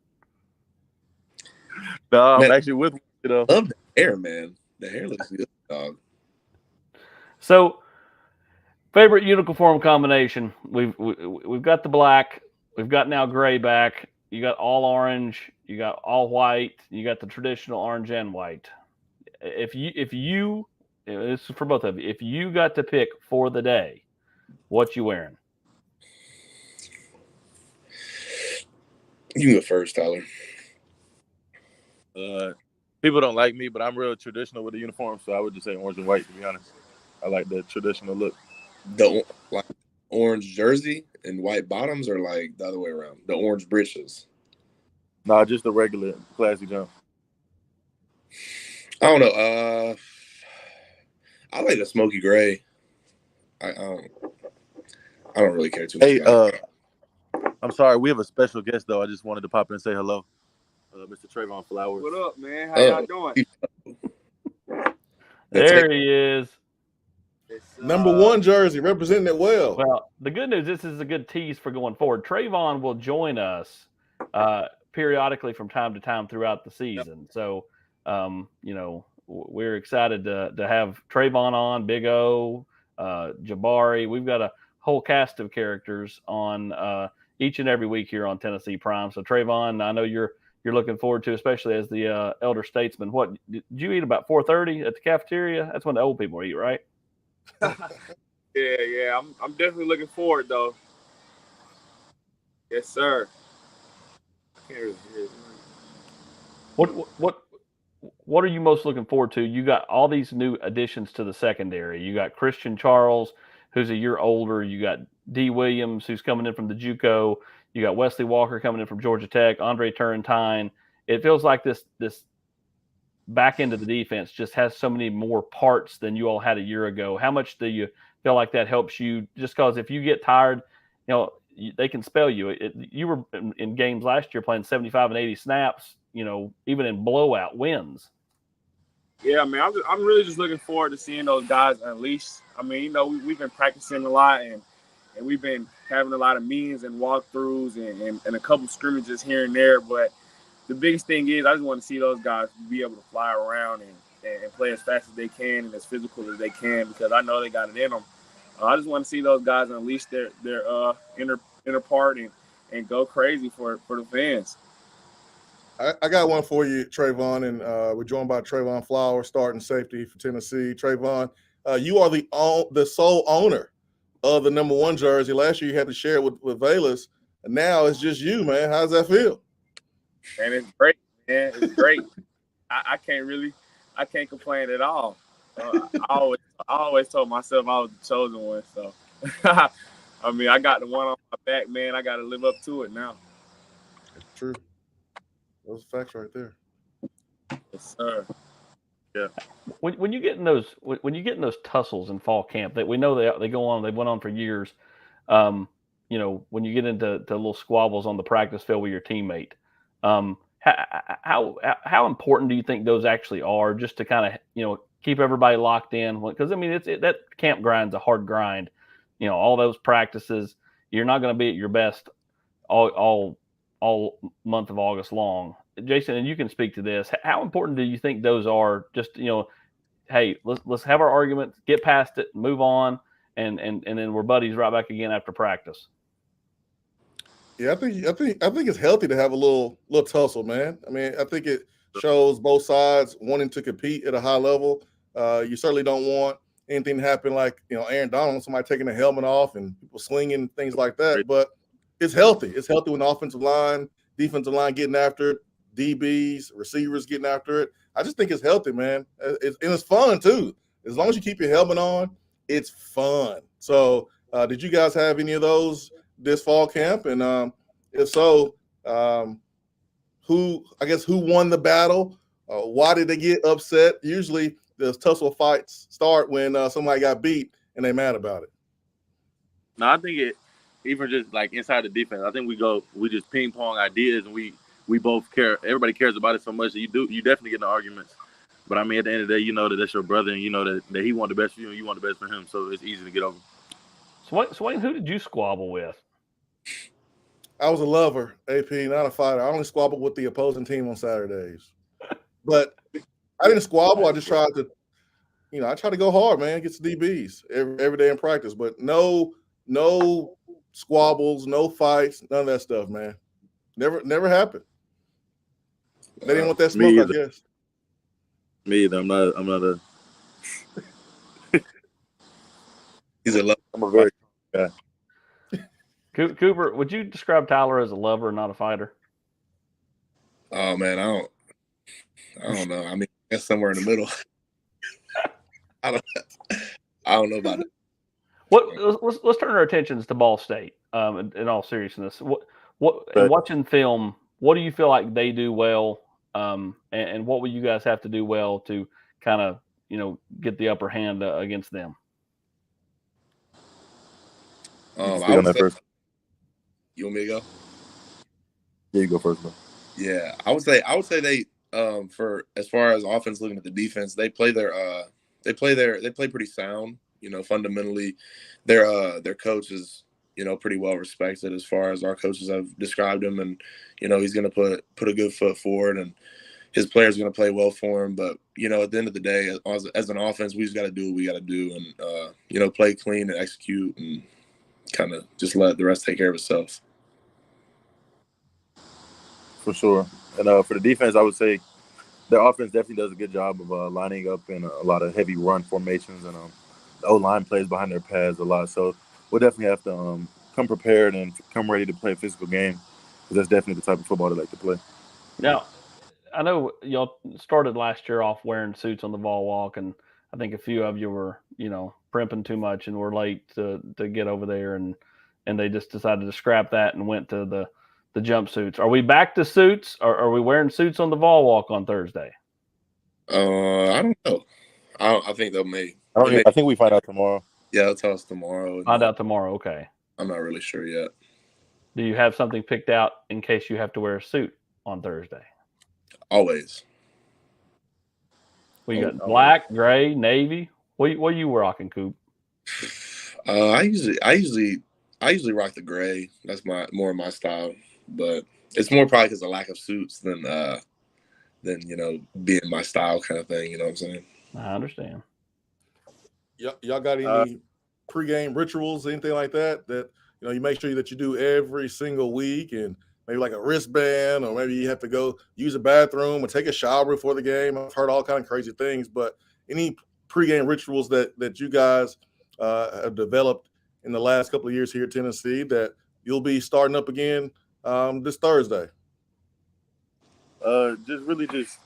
No, Man, I'm actually with you though. Love the hair, man. The hair looks good, dog. So, favorite uniform combination? We've got the black. We've got now gray back. You got all orange. You got all white. You got the traditional orange and white. If you, this is for both of you. If you got to pick for the day, what you wearing? You can go first, Tyler. People don't like me, but I'm real traditional with the uniform, so I would just say orange and white. To be honest, I like the traditional look. The like orange jersey and white bottoms, or like the other way around? The orange breeches. Nah, just the regular classy jump. I don't know. I like the smoky gray. I don't really care too much. Hey, I'm sorry, we have a special guest though. I just wanted to pop in and say hello, Mr. Trayvon Flowers. What up, man? How y'all doing? There he is. Number 1 jersey, representing it well. Well, the good news, this is a good tease for going forward. Trayvon will join us periodically from time to time throughout the season. So, we're excited to have Trayvon on, Big O, Jabari. We've got a whole cast of characters on each and every week here on Tennessee Prime. So, Trayvon, I know you're looking forward to, especially as the elder statesman. What did you eat about 4:30 at the cafeteria? That's when the old people eat, right? Yeah. I'm definitely looking forward though. Yes, sir. What are you most looking forward to? You got all these new additions to the secondary. You got Christian Charles, who's a year older. You got D. Williams, who's coming in from the JUCO. You got Wesley Walker coming in from Georgia Tech. Andre Turrentine. It feels like this back end of the defense just has so many more parts than you all had a year ago. How much do you feel like that helps you? Just because if you get tired, they can spell you. You were in games last year playing 75 and 80 snaps, even in blowout wins. Yeah, man, I'm really just looking forward to seeing those guys unleashed. I mean, we've been practicing a lot and we've been having a lot of meetings and walkthroughs and a couple scrimmages here and there. But the biggest thing is I just want to see those guys be able to fly around and play as fast as they can and as physical as they can, because I know they got it in them. I just want to see those guys unleash their inner part and go crazy for the fans. I got one for you, Trayvon, and we're joined by Trayvon Flowers, starting safety for Tennessee. Trayvon, you are the sole owner of the number 1 jersey. Last year you had to share it with Velas, and now it's just you, man. How does that feel? And it's great, man. It's great. I can't complain at all. I always told myself I was the chosen one. So, I mean, I got the one on my back, man. I got to live up to it now. True. Those facts right there. Yes, sir. Yeah. When you get in those tussles in fall camp that we know they go on, they went on for years. When you get into little squabbles on the practice field with your teammate, how important do you think those actually are, just to kind of keep everybody locked in? Because I mean, that camp grind's a hard grind. All those practices, you're not going to be at your best all month of August long. Jason, and you can speak to this. How important do you think those are? Just hey, let's have our arguments, get past it, move on, and then we're buddies right back again after practice. Yeah, I think it's healthy to have a little tussle, man. I mean, I think it shows both sides wanting to compete at a high level. You certainly don't want anything to happen like Aaron Donald, somebody taking the helmet off and people swinging, things like that. But it's healthy. It's healthy when the offensive line, defensive line getting after it, DBs, receivers getting after it. I just think it's healthy, man. And it's fun too. As long as you keep your helmet on, it's fun. So, did you guys have any of those this fall camp? And if so, who won the battle? Why did they get upset? Usually the tussle fights start when somebody got beat and they mad about it. No, I think even just like inside the defense, I think we just ping pong ideas, and we both care. Everybody cares about it so much that you definitely get in arguments. But I mean, at the end of the day, you know that that's your brother, and you know that he want the best for you, and you want the best for him. So it's easy to get over. Swain, who did you squabble with? I was a lover, AP, not a fighter. I only squabbled with the opposing team on Saturdays. But I didn't squabble. I just tried to, I try to go hard, man, get the DBs every day in practice. But no squabbles, no fights, none of that stuff, man. Never happened. They didn't want that smoke, I guess. Me either. I'm not a. He's a lover. I'm a very guy. Cooper, would you describe Tyler as a lover, not a fighter? Oh man, I don't know. I mean, that's somewhere in the middle. I don't know about it. Let's turn our attentions to Ball State. In all seriousness, watching film, what do you feel like they do well, and what will you guys have to do well to kind of get the upper hand against them? I would say, first. You want me to go? Yeah, you go first, bro. Yeah, I would say they for as far as offense, looking at the defense, they play pretty sound. Fundamentally, their coach is pretty well respected as far as our coaches have described him, and he's going to put a good foot forward, and his players are going to play well for him. But at the end of the day, as an offense, we just got to do what we got to do, and play clean and execute, and kind of just let the rest take care of itself. For sure. And for the defense, I would say their offense definitely does a good job of lining up in a lot of heavy run formations, and the O-line plays behind their pads a lot. So we'll definitely have to come prepared and come ready to play a physical game, because that's definitely the type of football they like to play. Now, I know y'all started last year off wearing suits on the ball walk, and I think a few of you were, primping too much and were late to get over there, and they just decided to scrap that and went to the jumpsuits. Are we back to suits? Or are we wearing suits on the ball walk on Thursday? I don't know. I think they'll make. I think we find out tomorrow. Yeah, they'll tell us tomorrow. Find out tomorrow. Okay. I'm not really sure yet. Do you have something picked out in case you have to wear a suit on Thursday? Always. We got black, gray, navy. What are you rocking, Coop? I usually rock the gray. That's more of my style, but it's more probably because of lack of suits than being my style kind of thing. You know what I'm saying? I understand. Y'all got any pregame rituals, anything like that you make sure that you do every single week, and maybe like a wristband, or maybe you have to go use a bathroom or take a shower before the game? I've heard all kind of crazy things, but any pregame rituals that you guys have developed in the last couple of years here at Tennessee that you'll be starting up again this Thursday? Just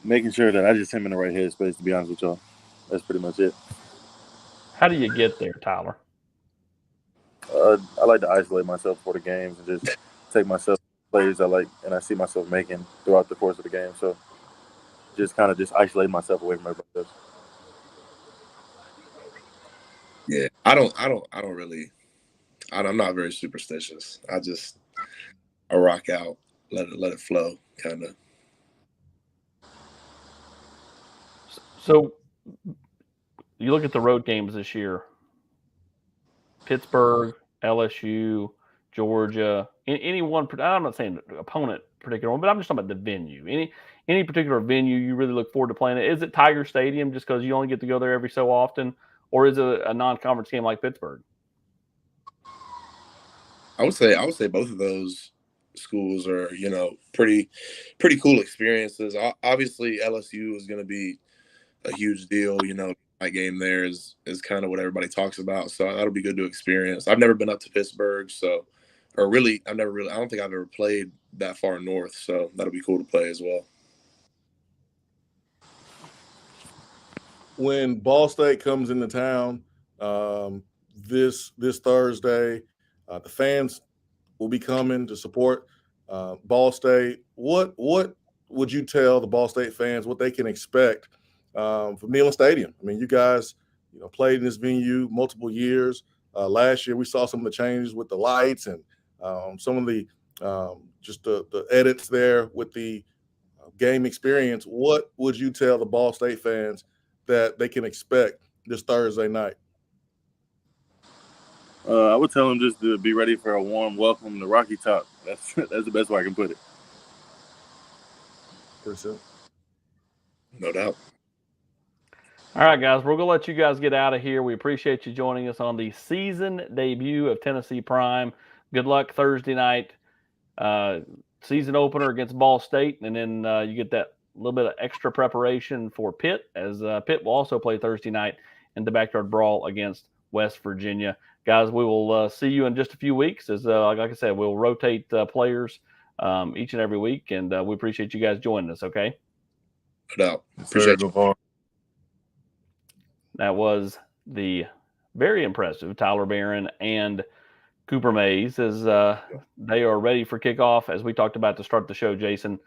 making sure that I just am in the right headspace, to be honest with y'all. That's pretty much it. How do you get there, Tyler? I like to isolate myself for the games and just take myself to plays I like and I see myself making throughout the course of the game. So just kind of isolate myself away from everybody else. Yeah, I'm not very superstitious. I rock out, let it flow, kind of. So you look at the road games this year: Pittsburgh, LSU, Georgia. Any one? I'm not saying opponent particular one, but I'm just talking about the venue. Any particular venue you really look forward to playing it? Is it Tiger Stadium just because you only get to go there every so often, or is it a non-conference game like Pittsburgh? I would say both of those schools are pretty cool experiences. Obviously, LSU is going to be a huge deal. My game there is kind of what everybody talks about, so that'll be good to experience. I've never been up to Pittsburgh, I don't think I've ever played that far north, so that'll be cool to play as well. When Ball State comes into town this Thursday, the fans will be coming to support Ball State. What would you tell the Ball State fans what they can expect from Neyland Stadium? I mean, you guys, played in this venue multiple years. Last year, we saw some of the changes with the lights and some of the just the edits there with the game experience, what would you tell the Ball State fans that they can expect this Thursday night? I would tell them just to be ready for a warm welcome to Rocky Top. That's the best way I can put it. Pretty simple. No doubt. All right, guys, we're going to let you guys get out of here. We appreciate you joining us on the season debut of Tennessee Prime. Good luck Thursday night. Season opener against Ball State, and then you get that little bit of extra preparation for Pitt, as Pitt will also play Thursday night in the backyard brawl against West Virginia. Guys, we will see you in just a few weeks. As like I said, we'll rotate players each and every week, and we appreciate you guys joining us, okay? No doubt. Appreciate you. That was the very impressive Tyler Barron and Cooper Mays as they are ready for kickoff. As we talked about to start the show, Jason,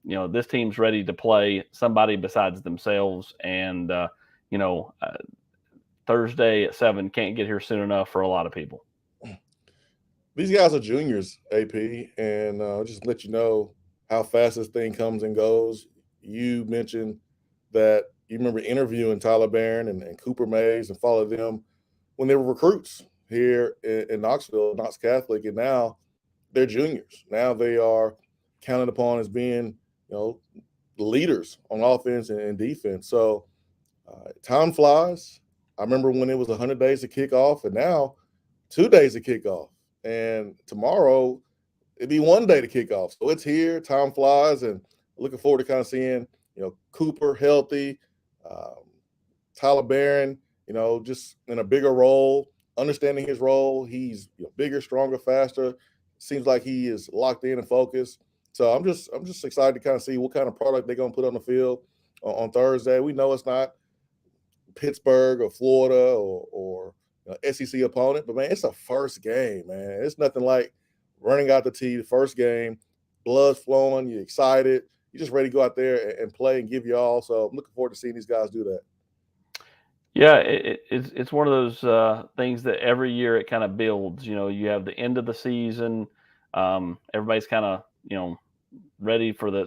this team's ready to play somebody besides themselves. And, Thursday at 7 can't get here soon enough for a lot of people. These guys are juniors, AP, and just let you know how fast this thing comes and goes. You mentioned that you remember interviewing Tyler Barron and Cooper Mays and followed them when they were recruits here in Knoxville, Knox Catholic, and now they're juniors. Now they are counted upon as being, leaders on offense and defense. So time flies. I remember when it was 100 days to kick off, and now 2 days to kick off. And tomorrow it'd be 1 day to kick off. So it's here. Time flies, and looking forward to kind of seeing, Cooper healthy, Tyler Barron, just in a bigger role, understanding his role. He's bigger, stronger, faster. Seems like he is locked in and focused. So I'm just excited to kind of see what kind of product they're going to put on the field on Thursday. We know it's not Pittsburgh or Florida or SEC opponent, but man, it's a first game, man. It's nothing like running out the tee, the first game, blood's flowing, you're excited, you're just ready to go out there and play and give you all. So I'm looking forward to seeing these guys do that. Yeah, it's one of those things that every year it kind of builds. You have the end of the season, everybody's kind of ready for the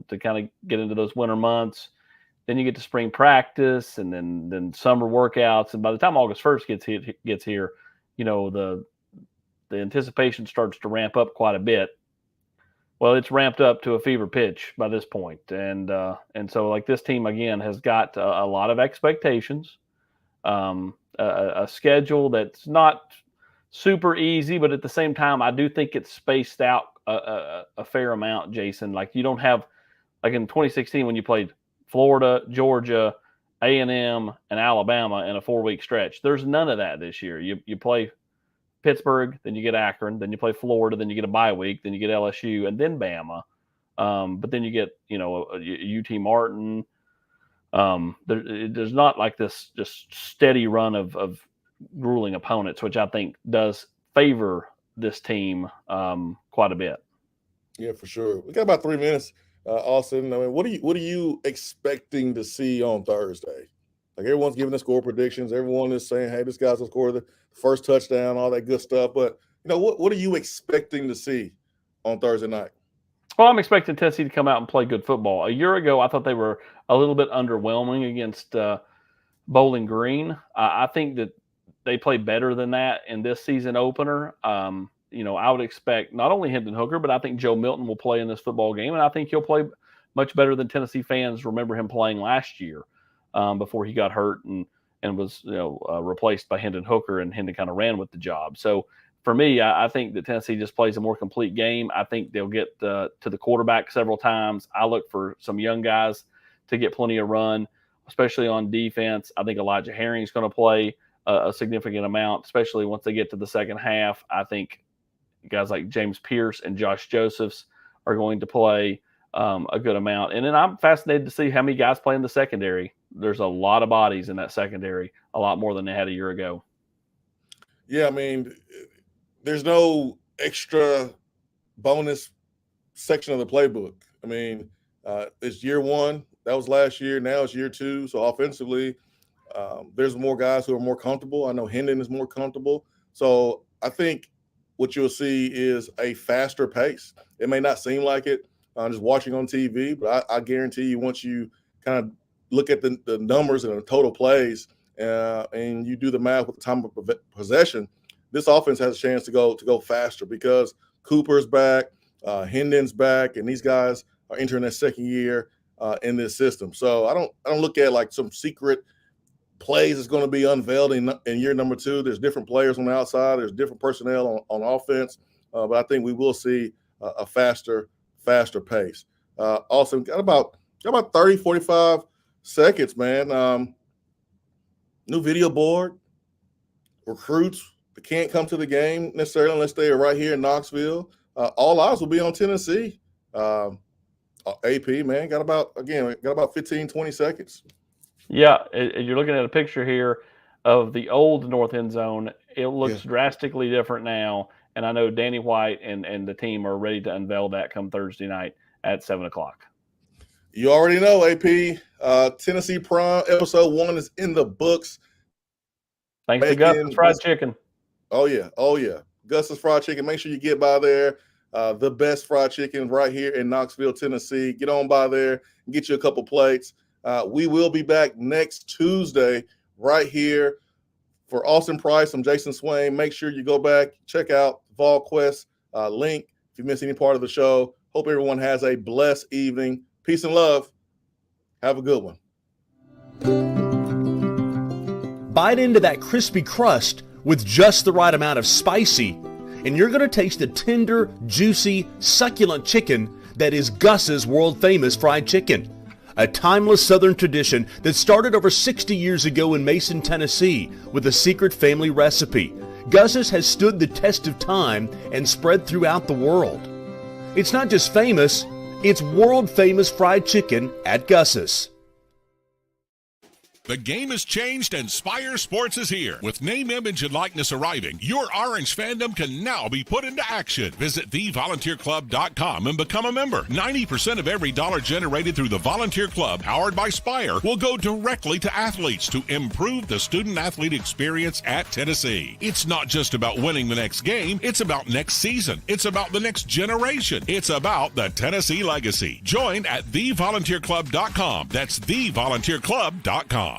to kind of get into those winter months. Then you get to spring practice, and then summer workouts, and by the time August 1st gets here, the anticipation starts to ramp up quite a bit. Well, it's ramped up to a fever pitch by this point, and so like this team again has got a lot of expectations, a schedule that's not super easy, but at the same time, I do think it's spaced out a fair amount, Jason. Like you don't have, like in 2016 when you played Florida, Georgia, A&M, and Alabama in a 4-week stretch. There's none of that this year. You play Pittsburgh, then you get Akron, then you play Florida, then you get a bye week, then you get LSU, and then Bama. But then you get, UT Martin. There's not like this just steady run of grueling opponents, which I think does favor this team quite a bit. Yeah, for sure. We got about 3 minutes. Austin, I mean, what are you expecting to see on Thursday? Like everyone's giving the score predictions. Everyone is saying, "Hey, this guy's gonna score the first touchdown," all that good stuff. But what are you expecting to see on Thursday night? Well, I'm expecting Tennessee to come out and play good football. A year ago, I thought they were a little bit underwhelming against Bowling Green. I think that they play better than that in this season opener. I would expect not only Hendon Hooker, but I think Joe Milton will play in this football game, and I think he'll play much better than Tennessee fans remember him playing last year before he got hurt and was replaced by Hendon Hooker, and Hendon kind of ran with the job. So for me, I think that Tennessee just plays a more complete game. I think they'll get to the quarterback several times. I look for some young guys to get plenty of run, especially on defense. I think Elijah Herring's going to play a significant amount, especially once they get to the second half. I think guys like James Pierce and Josh Josephs are going to play a good amount. And then I'm fascinated to see how many guys play in the secondary. There's a lot of bodies in that secondary, a lot more than they had a year ago. Yeah, I mean, there's no extra bonus section of the playbook. I mean, it's year one. That was last year. Now it's year two. So offensively, there's more guys who are more comfortable. I know Hendon is more comfortable. So I think what you'll see is a faster pace. It may not seem like it, just watching on TV. But I guarantee you, once you kind of look at the numbers and the total plays, and you do the math with the time of possession, this offense has a chance to go faster because Cooper's back, Hendon's back, and these guys are entering their second year in this system. So I don't look at like some secret plays that's going to be unveiled in year number 2. There's different players on the outside. There's different personnel on offense, but I think we will see a faster pace. Also, got about 30, 45 seconds, man. New video board. Recruits that can't come to the game necessarily unless they are right here in Knoxville. All eyes will be on Tennessee. AP, man, got about 15, 20 seconds. Yeah, you're looking at a picture here of the old north end zone. It looks drastically different now, and I know Danny White and the team are ready to unveil that come Thursday night at 7 o'clock. You already know, AP. Tennessee Prime episode 1 is in the books. Thanks to Gus's Fried Chicken. Oh, yeah. Gus's Fried Chicken. Make sure you get by there. The best fried chicken right here in Knoxville, Tennessee. Get on by there and get you a couple plates. We will be back next Tuesday right here for Austin Price. I'm Jason Swain. Make sure you go back, check out Volquest link if you miss any part of the show. Hope everyone has a blessed evening. Peace and love. Have a good one. Bite into that crispy crust with just the right amount of spicy, and you're going to taste the tender, juicy, succulent chicken that is Gus's world-famous fried chicken. A timeless Southern tradition that started over 60 years ago in Mason, Tennessee with a secret family recipe. Gus's has stood the test of time and spread throughout the world. It's not just famous, it's world-famous fried chicken at Gus's. The game has changed and Spire Sports is here. With name, image, and likeness arriving, your Orange fandom can now be put into action. Visit thevolunteerclub.com and become a member. 90% of every dollar generated through the Volunteer Club, powered by Spire, will go directly to athletes to improve the student-athlete experience at Tennessee. It's not just about winning the next game. It's about next season. It's about the next generation. It's about the Tennessee legacy. Join at thevolunteerclub.com. That's thevolunteerclub.com.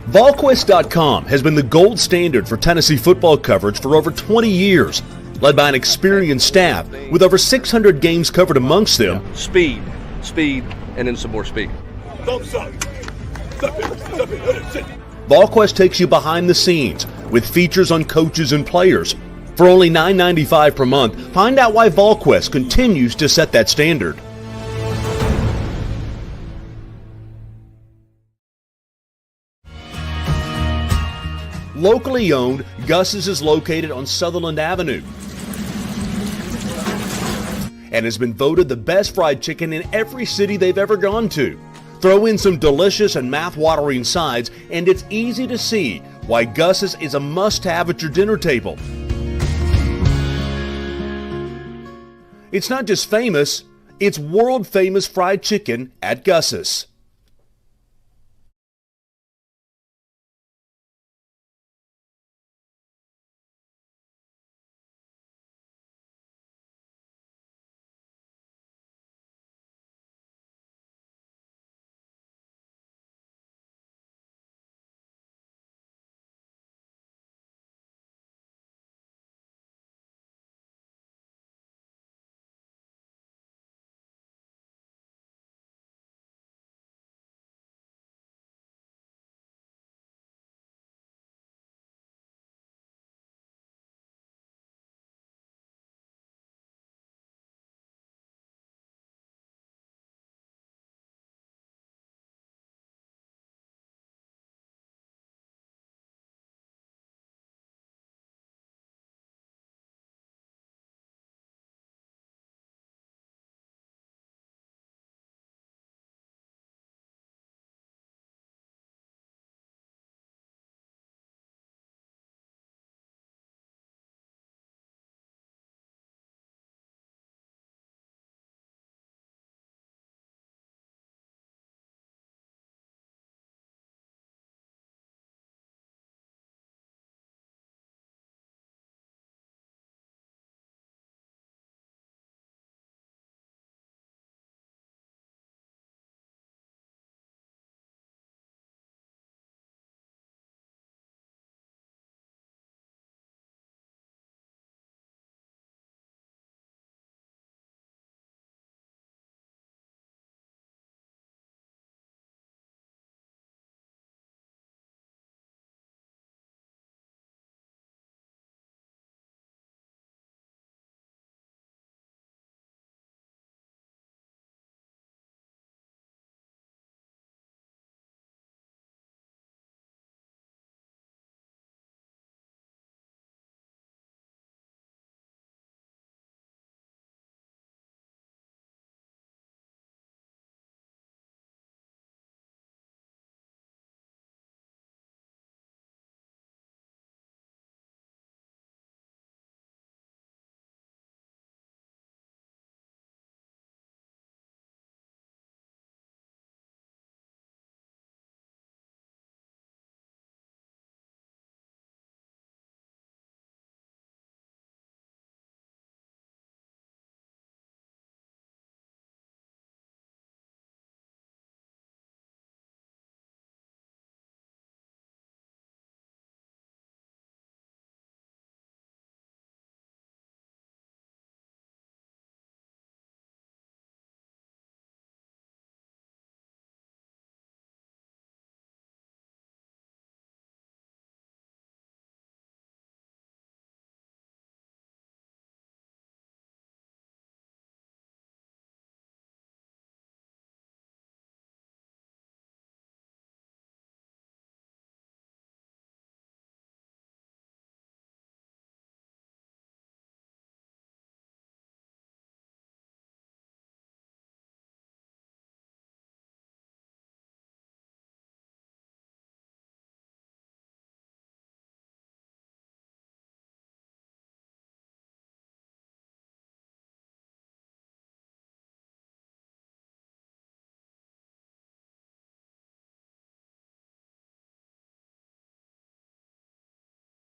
Volquest.com has been the gold standard for Tennessee football coverage for over 20 years, led by an experienced staff with over 600 games covered amongst them. Speed, and then some more speed. Volquest takes you behind the scenes with features on coaches and players. For only $9.95 per month, find out why Volquest continues to set that standard. Locally owned, Gus's is located on Sutherland Avenue and has been voted the best fried chicken in every city they've ever gone to. Throw in some delicious and mouth-watering sides, and it's easy to see why Gus's is a must-have at your dinner table. It's not just famous, it's world-famous fried chicken at Gus's.